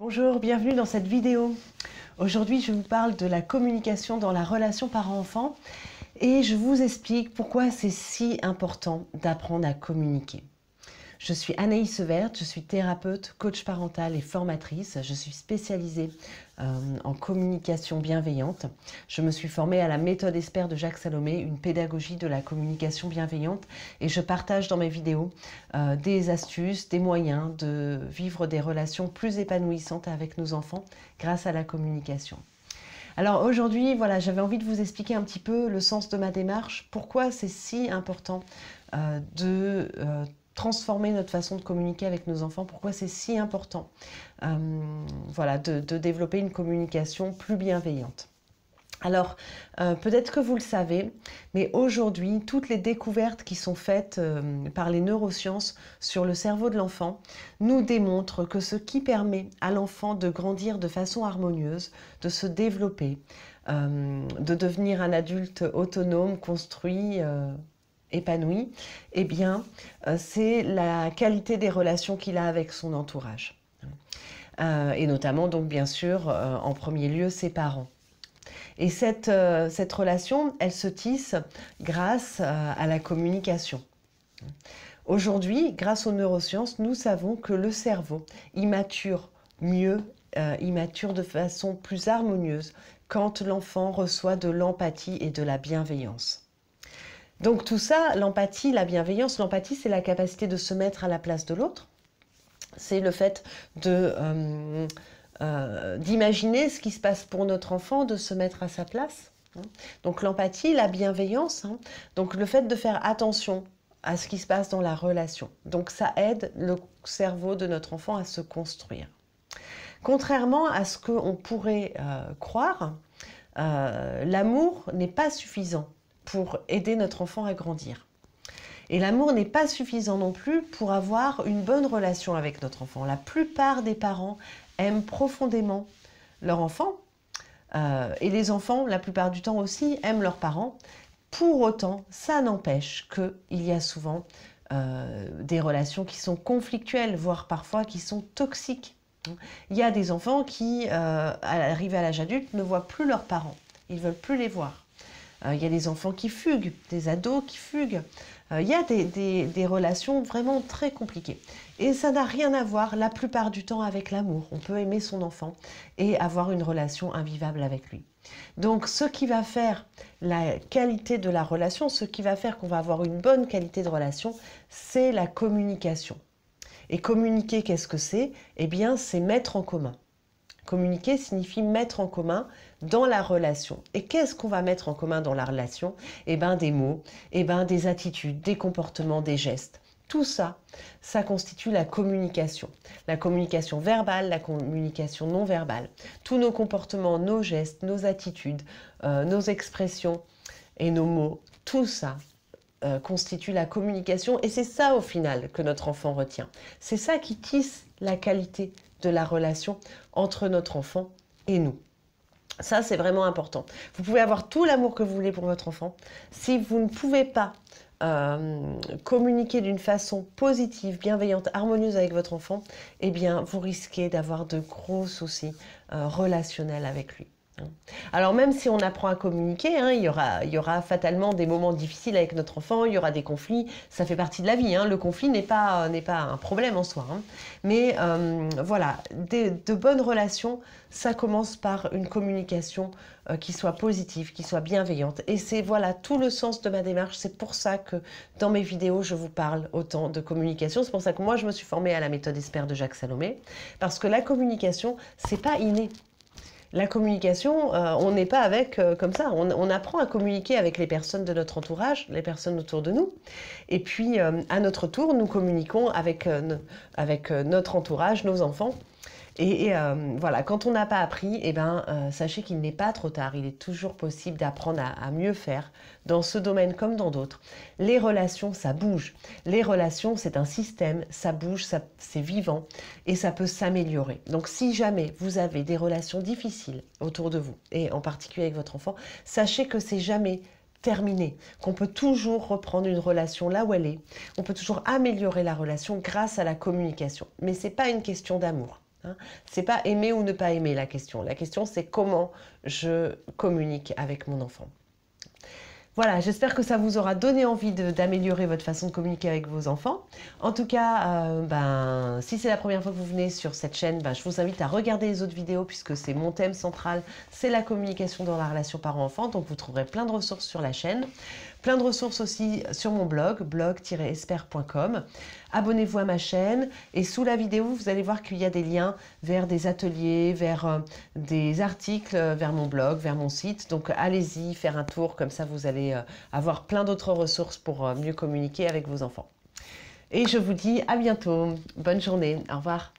Bonjour, bienvenue dans cette vidéo. Aujourd'hui, je vous parle de la communication dans la relation parent-enfant et je vous explique pourquoi c'est si important d'apprendre à communiquer. Je suis Anaïs Severt, je suis thérapeute, coach parental et formatrice. Je suis spécialisée en communication bienveillante. Je me suis formée à la méthode ESPER de Jacques Salomé, une pédagogie de la communication bienveillante. Et je partage dans mes vidéos des astuces, des moyens de vivre des relations plus épanouissantes avec nos enfants grâce à la communication. Alors aujourd'hui, voilà, j'avais envie de vous expliquer un petit peu le sens de ma démarche, pourquoi c'est si important de transformer notre façon de communiquer avec nos enfants, pourquoi c'est si important voilà, de développer une communication plus bienveillante. Alors, peut-être que vous le savez, mais aujourd'hui, toutes les découvertes qui sont faites par les neurosciences sur le cerveau de l'enfant nous démontrent que ce qui permet à l'enfant de grandir de façon harmonieuse, de se développer, de devenir un adulte autonome, construit, épanoui, eh bien, c'est la qualité des relations qu'il a avec son entourage. Et notamment, donc, bien sûr, en premier lieu, ses parents. Et cette relation, elle se tisse grâce à la communication. Aujourd'hui, grâce aux neurosciences, nous savons que le cerveau, il mature mieux, il mature de façon plus harmonieuse quand l'enfant reçoit de l'empathie et de la bienveillance. Donc tout ça, l'empathie, la bienveillance, l'empathie, c'est la capacité de se mettre à la place de l'autre. C'est le fait d'imaginer ce qui se passe pour notre enfant, de se mettre à sa place. Donc l'empathie, la bienveillance, donc le fait de faire attention à ce qui se passe dans la relation. Donc ça aide le cerveau de notre enfant à se construire. Contrairement à ce qu'on pourrait croire, l'amour n'est pas suffisant pour aider notre enfant à grandir. Et l'amour n'est pas suffisant non plus pour avoir une bonne relation avec notre enfant. La plupart des parents aiment profondément leur enfant, et les enfants, la plupart du temps aussi, aiment leurs parents. Pour autant, ça n'empêche qu'il y a souvent des relations qui sont conflictuelles, voire parfois qui sont toxiques. Il y a des enfants qui, arrivés à l'âge adulte, ne voient plus leurs parents. Ils ne veulent plus les voir. Il y a des enfants qui fuguent, des ados qui fuguent. Il y a des relations vraiment très compliquées. Et ça n'a rien à voir la plupart du temps avec l'amour. On peut aimer son enfant et avoir une relation invivable avec lui. Donc ce qui va faire la qualité de la relation, ce qui va faire qu'on va avoir une bonne qualité de relation, c'est la communication. Et communiquer, qu'est-ce que c'est? Eh bien, c'est mettre en commun. Communiquer signifie mettre en commun dans la relation. Et qu'est-ce qu'on va mettre en commun dans la relation? Eh bien, des mots, eh bien, des attitudes, des comportements, des gestes. Tout ça, ça constitue la communication. La communication verbale, la communication non verbale. Tous nos comportements, nos gestes, nos attitudes, nos expressions et nos mots, tout ça constitue la communication. Et c'est ça, au final, que notre enfant retient. C'est ça qui tisse la qualité de la relation entre notre enfant et nous. Ça, c'est vraiment important. Vous pouvez avoir tout l'amour que vous voulez pour votre enfant. Si vous ne pouvez pas communiquer d'une façon positive, bienveillante, harmonieuse avec votre enfant, eh bien, vous risquez d'avoir de gros soucis relationnels avec lui. Alors même si on apprend à communiquer, il y aura fatalement des moments difficiles avec notre enfant, il y aura des conflits, ça fait partie de la vie. Le conflit n'est pas un problème en soi. Mais voilà, de bonnes relations, ça commence par une communication qui soit positive, qui soit bienveillante. Et c'est voilà tout le sens de ma démarche. C'est pour ça que dans mes vidéos, je vous parle autant de communication. C'est pour ça que moi, je me suis formée à la méthode ESPER de Jacques Salomé. Parce que la communication, c'est pas inné. La communication, on n'est pas avec comme ça. On apprend à communiquer avec les personnes de notre entourage, les personnes autour de nous. Et puis, à notre tour, nous communiquons avec notre entourage, nos enfants. Et voilà, quand on n'a pas appris, eh ben, sachez qu'il n'est pas trop tard. Il est toujours possible d'apprendre à mieux faire dans ce domaine comme dans d'autres. Les relations, ça bouge. Les relations, c'est un système, ça bouge, c'est vivant et ça peut s'améliorer. Donc si jamais vous avez des relations difficiles autour de vous, et en particulier avec votre enfant, sachez que c'est jamais terminé, qu'on peut toujours reprendre une relation là où elle est, on peut toujours améliorer la relation grâce à la communication. Mais ce n'est pas une question d'amour. Hein. C'est pas aimer ou ne pas aimer la question. La question, c'est comment je communique avec mon enfant. Voilà, j'espère que ça vous aura donné envie d'améliorer votre façon de communiquer avec vos enfants. En tout cas, si c'est la première fois que vous venez sur cette chaîne, je vous invite à regarder les autres vidéos puisque c'est mon thème central, c'est la communication dans la relation parent-enfant. Donc vous trouverez plein de ressources sur la chaîne. Plein de ressources aussi sur mon blog, blog-esper.com. Abonnez-vous à ma chaîne et sous la vidéo, vous allez voir qu'il y a des liens vers des ateliers, vers des articles, vers mon blog, vers mon site. Donc allez-y, faire un tour, comme ça vous allez avoir plein d'autres ressources pour mieux communiquer avec vos enfants. Et je vous dis à bientôt. Bonne journée. Au revoir.